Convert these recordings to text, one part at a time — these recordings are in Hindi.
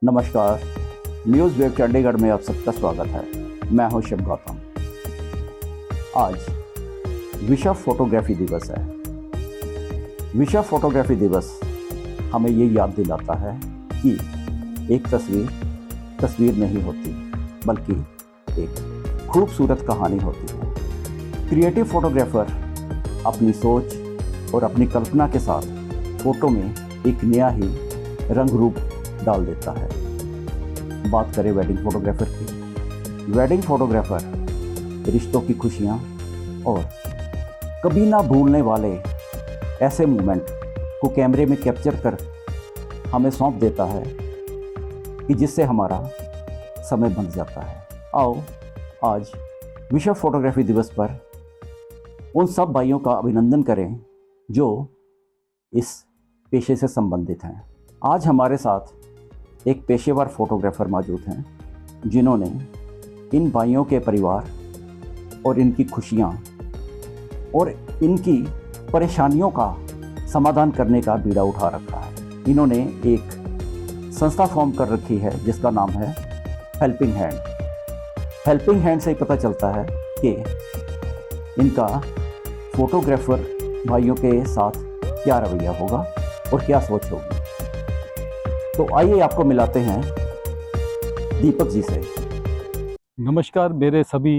नमस्कार, न्यूज़ वेब चंडीगढ़ में आप सबका स्वागत है। मैं हूं शिव गौतम। आज विश्व फोटोग्राफी दिवस है। विश्व फोटोग्राफी दिवस हमें ये याद दिलाता है कि एक तस्वीर नहीं होती, बल्कि एक खूबसूरत कहानी होती है। क्रिएटिव फोटोग्राफर अपनी सोच और अपनी कल्पना के साथ फोटो में एक नया ही रंग रूप डाल देता है। बात करें वेडिंग फोटोग्राफर की। वेडिंग फोटोग्राफर रिश्तों की खुशियाँ और कभी ना भूलने वाले ऐसे मोमेंट को कैमरे में कैप्चर कर हमें सौंप देता है कि जिससे हमारा समय बन जाता है। आओ आज विश्व फोटोग्राफी दिवस पर उन सब भाइयों का अभिनंदन करें जो इस पेशे से संबंधित हैं। आज हमारे साथ एक पेशेवर फोटोग्राफर मौजूद हैं जिन्होंने इन भाइयों के परिवार और इनकी खुशियाँ और इनकी परेशानियों का समाधान करने का बीड़ा उठा रखा है। इन्होंने एक संस्था फॉर्म कर रखी है जिसका नाम है हेल्पिंग हैंड। हेल्पिंग हैंड से ही पता चलता है कि इनका फोटोग्राफर भाइयों के साथ क्या रवैया होगा और क्या सोच होगी। तो आइए आपको मिलाते हैं दीपक जी से। नमस्कार मेरे सभी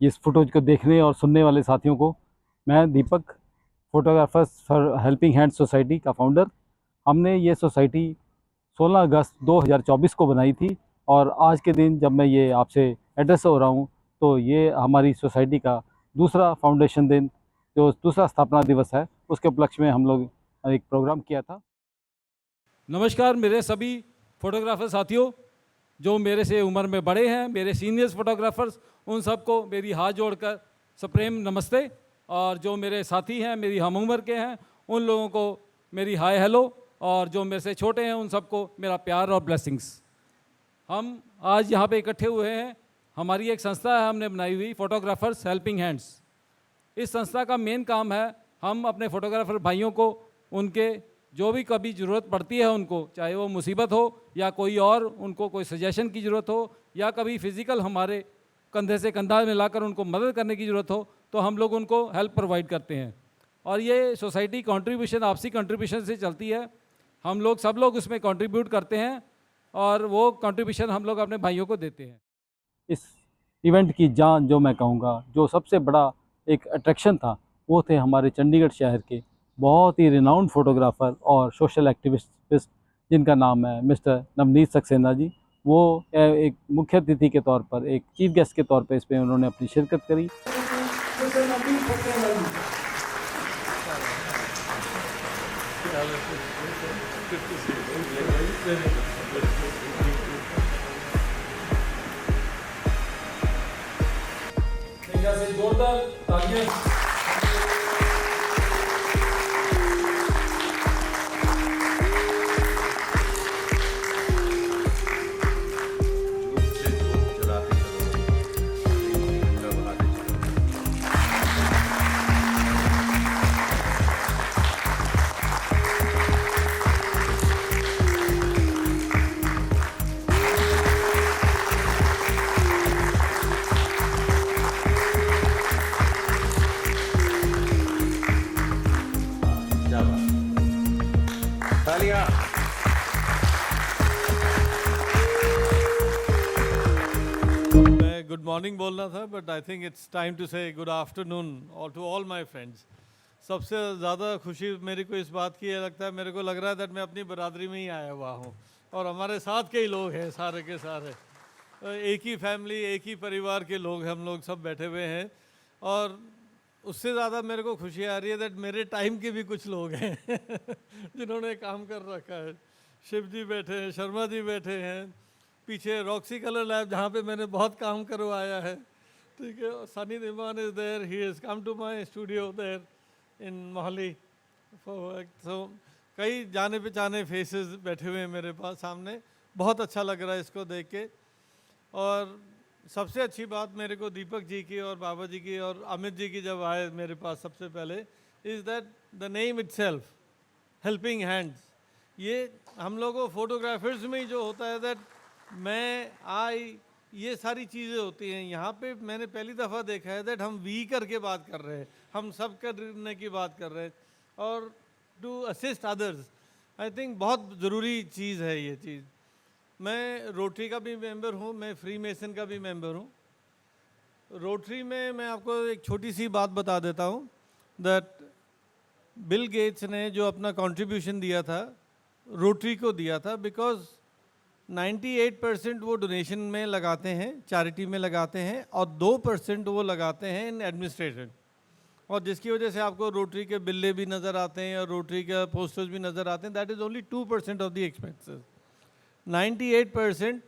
इस फोटोज को देखने और सुनने वाले साथियों को। मैं Deepak, photographers for helping hand society का फाउंडर। हमने ये सोसाइटी 16 अगस्त 2024 को बनाई थी और आज के दिन जब मैं ये आपसे एड्रेस हो रहा हूँ तो ये हमारी सोसाइटी का दूसरा फाउंडेशन दिन, जो दूसरा स्थापना दिवस है, उसके उपलक्ष्य में हम लोग एक प्रोग्राम किया था। नमस्कार मेरे सभी फोटोग्राफर साथियों, जो मेरे से उम्र में बड़े हैं, मेरे सीनियर्स फोटोग्राफर्स, उन सबको मेरी हाथ जोड़कर सप्रेम नमस्ते। और जो मेरे साथी हैं, मेरी हम उम्र के हैं, उन लोगों को मेरी हाय हेलो। और जो मेरे से छोटे हैं उन सबको मेरा प्यार और ब्लेसिंग्स। हम आज यहाँ पे इकट्ठे हुए हैं। हमारी एक संस्था है हमने बनाई हुई, फोटोग्राफर्स हेल्पिंग हैंड्स। इस संस्था का मेन काम है हम अपने फोटोग्राफर भाइयों को उनके जो भी कभी ज़रूरत पड़ती है उनको, चाहे वो मुसीबत हो या कोई और उनको कोई सजेशन की ज़रूरत हो या कभी फिज़िकल हमारे कंधे से कंधा मिलाकर उनको मदद करने की ज़रूरत हो, तो हम लोग उनको हेल्प प्रोवाइड करते हैं। और ये सोसाइटी कंट्रीब्यूशन, आपसी कंट्रीब्यूशन से चलती है। हम लोग सब लोग उसमें कंट्रीब्यूट करते हैं और वो कंट्रीब्यूशन हम लोग अपने भाइयों को देते हैं। इस इवेंट की जान, जो मैं कहूँगा, जो सबसे बड़ा एक अट्रैक्शन था, वो थे हमारे चंडीगढ़ शहर के बहुत ही रिनाउंड फोटोग्राफ़र और सोशल एक्टिविस्ट जिनका नाम है मिस्टर नवनीत सक्सेना जी। वो एक मुख्य अतिथि के तौर पर, एक चीफ गेस्ट के तौर पर इसमें उन्होंने अपनी शिरकत करी। जोरदार तालियां। गुड मॉर्निंग बोलना था, but I think it's time to say good afternoon और टू ऑल माय फ्रेंड्स। सबसे ज़्यादा खुशी मेरे को इस बात की लगता है, मेरे को लग रहा है दैट मैं अपनी बरादरी में ही आया हुआ हूँ और हमारे साथ के ही लोग हैं, सारे के सारे एक ही फैमिली, एक ही परिवार के लोग हम लोग सब बैठे हुए हैं। और उससे ज़्यादा मेरे को खुशी आ रही है दैट मेरे टाइम के भी कुछ लोग हैं जिन्होंने काम कर रखा है। शिव जी बैठे हैं, शर्मा जी बैठे हैं, पीछे रॉक्सी कलर लैब जहाँ पे मैंने बहुत काम करवाया है, ठीक है। Sunny Dhiman is there, he has come to my studio there in Mohali. So कई जाने पहचाने फेसेस बैठे हुए हैं मेरे पास सामने। बहुत अच्छा लग रहा है इसको देख के। और सबसे अच्छी बात मेरे को दीपक जी की और बाबा जी की और अमित जी की जब आए मेरे पास सबसे पहले, is that the name itself helping hands ये हम लोगों फोटोग्राफर्स में ही जो होता है दैट ये सारी चीज़ें होती हैं। यहाँ पे मैंने पहली दफ़ा देखा है दैट हम वी करके बात कर रहे हैं, हम सब करने की बात कर रहे हैं, और to assist others. I think बहुत ज़रूरी चीज़ है ये चीज़। मैं रोटरी का भी मेंबर हूँ, मैं फ्री मेसन का भी मेंबर हूँ। रोटरी में मैं आपको एक छोटी सी बात बता देता हूँ दैट बिल गेट्स ने जो अपना कंट्रीब्यूशन दिया था रोटरी को दिया था, बिकॉज 98% वो डोनेशन में लगाते हैं, चैरिटी में लगाते हैं, और 2% वो लगाते हैं इन एडमिनिस्ट्रेशन, और जिसकी वजह से आपको रोटरी के बिल्ले भी नज़र आते हैं और रोटरी के पोस्टर्स भी नज़र आते हैं। That is only 2% of the expenses. 98%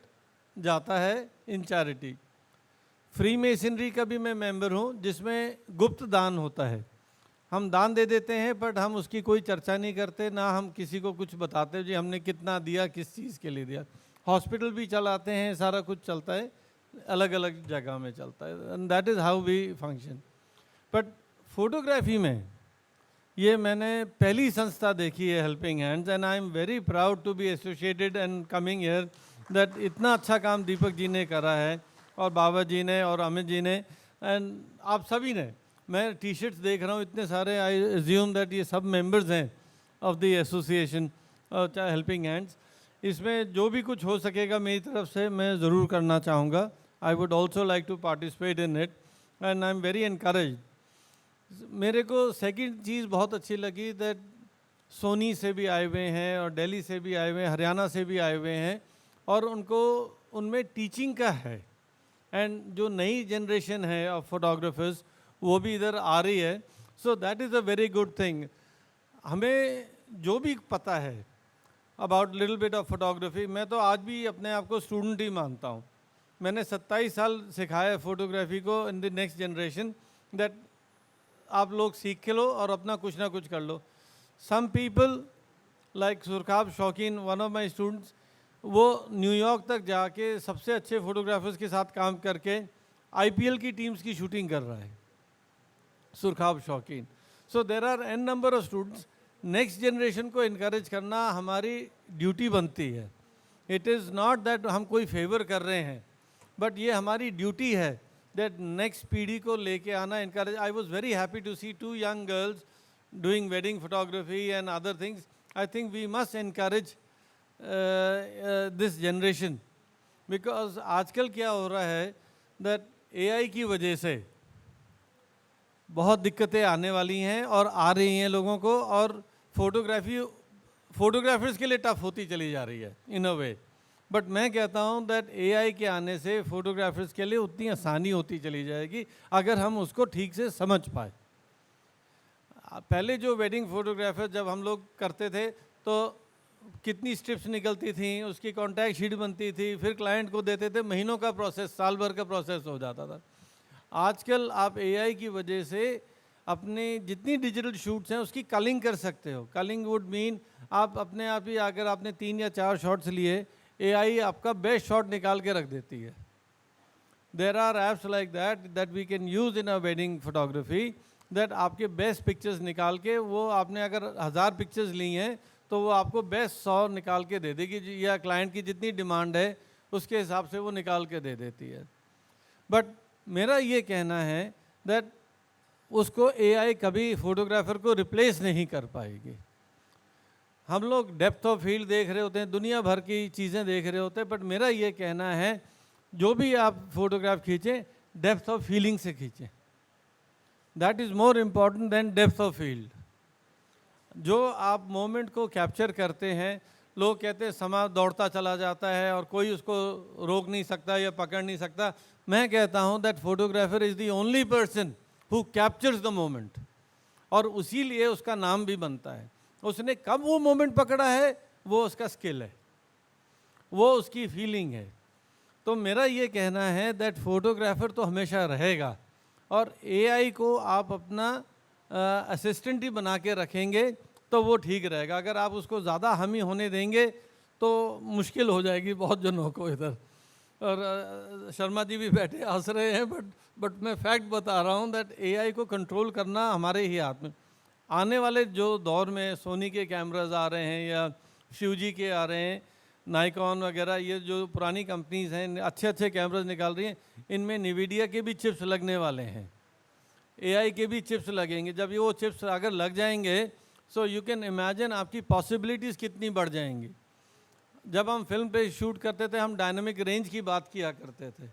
जाता है इन चैरिटी। फ्री मेसनरी का भी मैं मेंबर हूँ, जिसमें गुप्त दान होता है। हम दान दे देते हैं बट हम उसकी कोई चर्चा नहीं करते, ना हम किसी को कुछ बताते जी हमने कितना दिया, किस चीज़ के लिए दिया। हॉस्पिटल भी चलाते हैं, सारा कुछ चलता है, अलग अलग जगह में चलता है, and that is how we function. But photography में ये मैंने पहली संस्था देखी है, helping hands, and I am very proud to be associated and coming here, that इतना अच्छा काम दीपक जी ने करा है, और बाबा जी ने, और अमित जी ने, एंड आप सभी ने। मैं टी शर्ट्स देख रहा हूँ इतने सारे, आई एज्यूम दैट ये सब मेंबर्स हैं of the association helping hands. इसमें जो भी कुछ हो सकेगा मेरी तरफ से मैं ज़रूर करना चाहूँगा। I would also like to participate in it, and I am very encourage. मेरे को सेकंड चीज़ बहुत अच्छी लगी दैट सोनी से भी आए हुए हैं, और दिल्ली से भी आए हुए हैं, हरियाणा से भी आए हुए हैं, और उनको उनमें टीचिंग का है, एंड जो नई जनरेशन है ऑफ फोटोग्राफर्स वो भी इधर आ रही है। So that is a very good thing. हमें जो भी पता है about little bit of photography, मैं तो आज भी अपने आप को स्टूडेंट ही मानता हूँ। मैंने 27 साल सिखाया है फोटोग्राफी को in the next generation, that आप लोग सीख के लो और अपना कुछ ना कुछ कर लो। सम पीपल लाइक सुरखाब शौकीन, वन ऑफ माई स्टूडेंट्स, वो न्यूयॉर्क तक जाके सबसे अच्छे फोटोग्राफर्स के साथ काम करके IPL की टीम्स की शूटिंग कर रहा है, Surkhab Shaukeen. So there are n number of students. Next generation को इनकरेज करना हमारी ड्यूटी बनती है। इट इज़ नॉट दैट हम कोई फेवर कर रहे हैं, बट ये हमारी ड्यूटी है दैट नेक्स्ट पीढ़ी को लेके आना, encourage. I was very happy to see 2 young girls doing wedding photography and other things. I think we must encourage this generation, because आजकल क्या हो रहा है दैट AI की वजह से बहुत दिक्कतें आने वाली हैं और आ रही हैं लोगों को, और फोटोग्राफर्स के लिए टफ होती चली जा रही है इन अ वे। बट मैं कहता हूं दैट AI के आने से फोटोग्राफर्स के लिए उतनी आसानी होती चली जाएगी अगर हम उसको ठीक से समझ पाए। पहले जो वेडिंग फोटोग्राफर जब हम लोग करते थे तो कितनी स्ट्रिप्स निकलती थी, उसकी कॉन्टैक्ट शीट बनती थी, फिर क्लाइंट को देते थे, महीनों का प्रोसेस, साल भर का प्रोसेस हो जाता था। आजकल आप AI की वजह से अपनी जितनी डिजिटल शूट्स हैं उसकी कलिंग कर सकते हो। कलिंग वुड मीन आप अपने आप ही, अगर आपने 3 या 4 शॉट्स लिए, AI आपका बेस्ट शॉट निकाल के रख देती है। There are apps like that we can use in a wedding photography, that आपके बेस्ट पिक्चर्स निकाल के, वो आपने अगर 1000 पिक्चर्स ली हैं तो वो आपको बेस्ट 100 निकाल के दे देगी, या क्लाइंट की जितनी डिमांड है उसके हिसाब से वो निकाल के दे देती है। बट मेरा ये कहना है दैट उसको AI कभी फोटोग्राफर को रिप्लेस नहीं कर पाएगी। हम लोग डेप्थ ऑफ फील्ड देख रहे होते हैं, दुनिया भर की चीज़ें देख रहे होते हैं, बट मेरा ये कहना है जो भी आप फोटोग्राफ खींचें डेप्थ ऑफ फीलिंग से खींचें। That is more important than depth of field. जो आप मोमेंट को कैप्चर करते हैं, लोग कहते हैं समा दौड़ता चला जाता है और कोई उसको रोक नहीं सकता या पकड़ नहीं सकता। मैं कहता हूं that photographer is the only person who captures the moment, और उसी लिए उसका नाम भी बनता है। उसने कब वो मोमेंट पकड़ा है वो उसका स्किल है, वो उसकी फीलिंग है। तो मेरा ये कहना है दैट फोटोग्राफर तो हमेशा रहेगा, और AI को आप अपना असिस्टेंट ही बना के रखेंगे तो वो ठीक रहेगा। अगर आप उसको ज़्यादा हामी होने देंगे तो मुश्किल हो जाएगी बहुत जनों को इधर। और शर्मा जी भी बैठे हंस रहे हैं, बट मैं फैक्ट बता रहा हूँ दैट AI को कंट्रोल करना हमारे ही हाथ में। आने वाले जो दौर में सोनी के कैमराज आ रहे हैं या फ्यूजी के आ रहे हैं, नाइकॉन वगैरह, ये जो पुरानी कंपनीज़ हैं अच्छे अच्छे कैमरास निकाल रही हैं, इनमें NVIDIA के भी चिप्स लगने वाले हैं, AI के भी चिप्स लगेंगे। जब ये वो चिप्स अगर लग जाएंगे, सो यू कैन इमेजिन आपकी पॉसिबिलिटीज़ कितनी बढ़ जाएंगी। जब हम फिल्म पे शूट करते थे, हम डायनामिक रेंज की बात किया करते थे,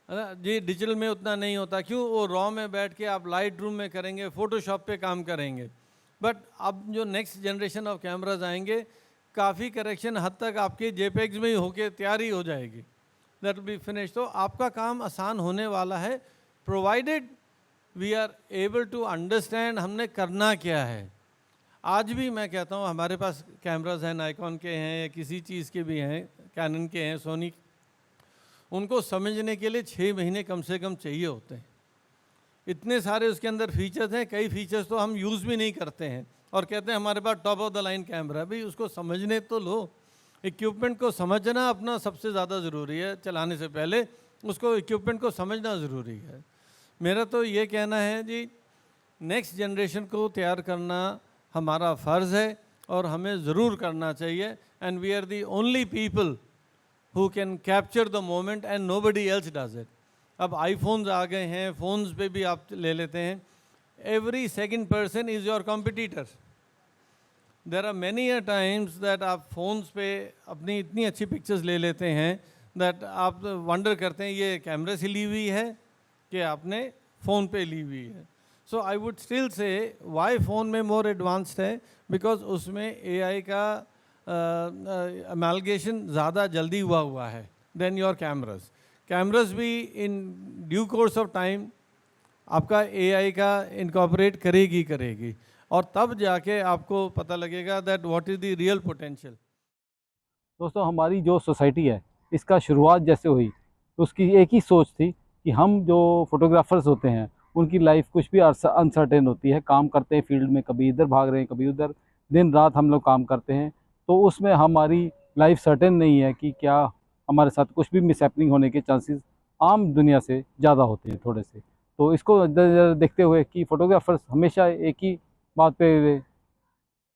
है ना जी। डिजिटल में उतना नहीं होता, क्यों? वो रॉ में बैठ के आप लाइट रूम में करेंगे, फ़ोटोशॉप पे काम करेंगे। बट अब जो नेक्स्ट जनरेशन ऑफ कैमराज आएंगे, काफ़ी करेक्शन हद तक आपके JPEGs में ही होके तैयार ही हो जाएगी, दैट विल बी फिनिश। तो आपका काम आसान होने वाला है, provided we are able to understand हमने करना क्या है। आज भी मैं कहता हूँ हमारे पास कैमराज हैं, नाइकॉन के हैं या किसी चीज़ के भी हैं, कैनन के हैं, सोनी, उनको समझने के लिए 6 महीने कम से कम चाहिए होते हैं। इतने सारे उसके अंदर फीचर्स हैं, कई फीचर्स तो हम यूज़ भी नहीं करते हैं और कहते हैं हमारे पास top of the line camera. भाई उसको समझने तो लो, इक्विपमेंट को समझना अपना सबसे ज़्यादा ज़रूरी है। चलाने से पहले उसको इक्विपमेंट को समझना ज़रूरी है। मेरा तो ये कहना है जी, नेक्स्ट जनरेशन को तैयार करना हमारा फ़र्ज़ है और हमें ज़रूर करना चाहिए। And we are the only people who can capture the moment and nobody else does it. अब iPhones आ गए हैं, फ़ोन्स पे भी आप ले लेते हैं, every second person is your competitor. There are many a times that आप फ़ोन्स पे अपनी इतनी अच्छी पिक्चर्स ले लेते हैं that आप वंडर करते हैं ये कैमरे से ली हुई है कि आपने फ़ोन पे ली हुई है। So I would still say why phone में more advanced है, because उसमें AI का अमेलगेशन ज़्यादा जल्दी हुआ है देन योर कैमराज भी in due course of time आपका AI का इनकॉर्पोरेट करेगी और तब जाके आपको पता लगेगा that what is the real potential. दोस्तों, हमारी जो सोसाइटी है इसका शुरुआत जैसे हुई, उसकी एक ही सोच थी कि हम जो फोटोग्राफर्स होते हैं उनकी लाइफ कुछ भी अनसर्टेन होती है, काम करते हैं फील्ड में, कभी इधर भाग रहे हैं कभी उधर, दिन रात हम लोग काम करते हैं, तो उसमें हमारी लाइफ सर्टेन नहीं है कि क्या हमारे साथ कुछ भी मिसहैपनिंग होने के चांसेस आम दुनिया से ज़्यादा होते हैं थोड़े से। तो इसको देखते हुए कि फ़ोटोग्राफर्स हमेशा एक ही बात पे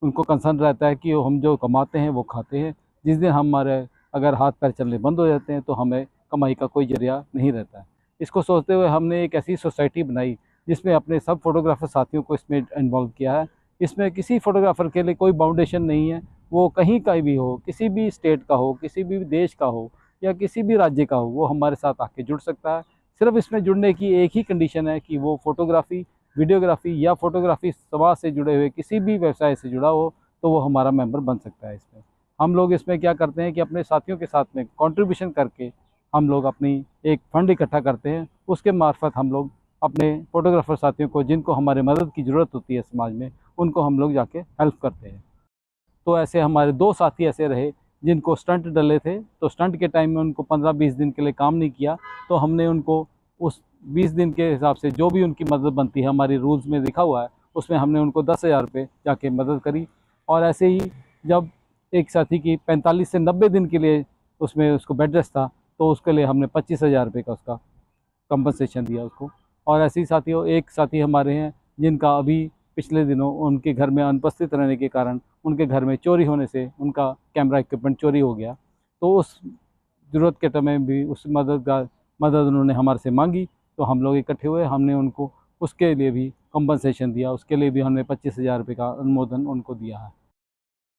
उनको कंसर्न रहता है कि हम जो कमाते हैं वो खाते हैं, जिस दिन हमारे अगर हाथ पैर चलने बंद हो जाते हैं तो हमें कमाई का कोई जरिया नहीं रहता है। इसको सोचते हुए हमने एक ऐसी सोसाइटी बनाई जिसमें अपने सब फोटोग्राफर साथियों को इसमें इन्वॉल्व किया है। इसमें किसी फोटोग्राफर के लिए कोई बाउंडेशन नहीं है, वो कहीं का भी हो, किसी भी स्टेट का हो, किसी भी देश का हो या किसी भी राज्य का हो, वो हमारे साथ आके जुड़ सकता है। सिर्फ इसमें जुड़ने की एक ही कंडीशन है कि वो फ़ोटोग्राफ़ी, वीडियोग्राफ़ी या फ़ोटोग्राफ़ी समाज से जुड़े हुए किसी भी व्यवसाय से जुड़ा हो तो वो हमारा मेंबर बन सकता है। इसमें हम लोग इसमें क्या करते हैं कि अपने साथियों के साथ में कंट्रीब्यूशन करके हम लोग अपनी एक फ़ंड इकट्ठा करते हैं, उसके मार्फत हम लोग अपने फ़ोटोग्राफ़र साथियों को जिनको हमारे मदद की ज़रूरत होती है समाज में, उनको हम लोग जाके हेल्प करते हैं। तो ऐसे हमारे 2 साथी ऐसे रहे जिनको स्टंट डले थे, तो स्टंट के टाइम में उनको 15-20 दिन के लिए काम नहीं किया, तो हमने उनको उस 20 दिन के हिसाब से जो भी उनकी मदद बनती है हमारी रूल्स में लिखा हुआ है, उसमें हमने उनको 10,000 रुपये जाके मदद करी। और ऐसे ही जब एक साथी की 45 से 90 दिन के लिए उसमें उसको बेड रेस्ट था, तो उसके लिए हमने 25,000 रुपये का उसका कंपनसेशन दिया उसको। और ऐसे ही साथियों, एक साथी हमारे हैं जिनका अभी पिछले दिनों उनके घर में अनुपस्थित रहने के कारण उनके घर में चोरी होने से उनका कैमरा इक्विपमेंट चोरी हो गया, तो उस ज़रूरत के समय भी उस मदद उन्होंने हमारे से मांगी, तो हम लोग इकट्ठे हुए, हमने उनको उसके लिए भी कंपनसेशन दिया, उसके लिए भी हमने 25,000 रुपये का अनुमोदन उनको दिया है।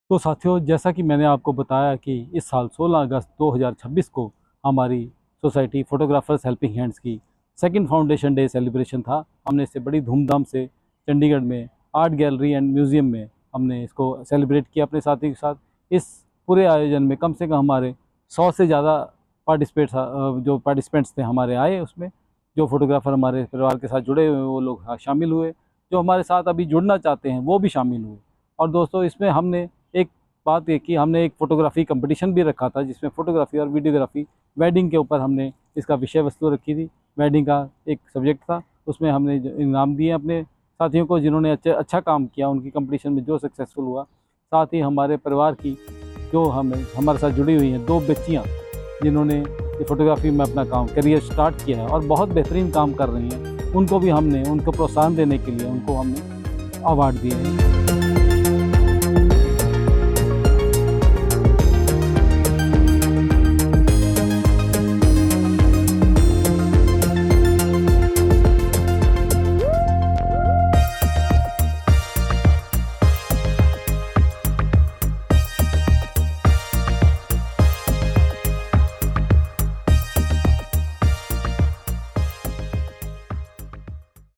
तो साथियों, जैसा कि मैंने आपको बताया कि इस साल 16 अगस्त 2026 को हमारी सोसाइटी फ़ोटोग्राफर्स हेल्पिंग हैंड्स की 2nd फाउंडेशन डे सेलिब्रेशन था। हमने इसे बड़ी धूमधाम से चंडीगढ़ में आर्ट गैलरी एंड म्यूज़ियम में हमने इसको सेलिब्रेट किया अपने साथी के साथ। इस पूरे आयोजन में कम से कम हमारे 100 से ज़्यादा पार्टिसिपेंट्स थे हमारे आए। उसमें जो फोटोग्राफ़र हमारे परिवार के साथ जुड़े हुए वो लोग शामिल हुए, जो हमारे साथ अभी जुड़ना चाहते हैं वो भी शामिल हुए। और दोस्तों, इसमें हमने एक बात ये कि हमने एक फ़ोटोग्राफ़ी कंपटीशन भी रखा था, जिसमें फ़ोटोग्राफ़ी और वीडियोग्राफ़ी वेडिंग के ऊपर हमने इसका विषय वस्तु रखी थी। वेडिंग का एक सब्जेक्ट था, उसमें हमने इनाम दिए अपने साथियों को जिन्होंने अच्छा काम किया, उनकी कंपटीशन में जो सक्सेसफुल हुआ। साथ ही हमारे परिवार की जो हमारे साथ जुड़ी हुई हैं 2 बच्चियाँ जिन्होंने ये फ़ोटोग्राफ़ी में अपना करियर स्टार्ट किया है और बहुत बेहतरीन काम कर रही हैं, उनको भी हमने उनको प्रोत्साहन देने के लिए उनको हमने अवार्ड दिए हैं।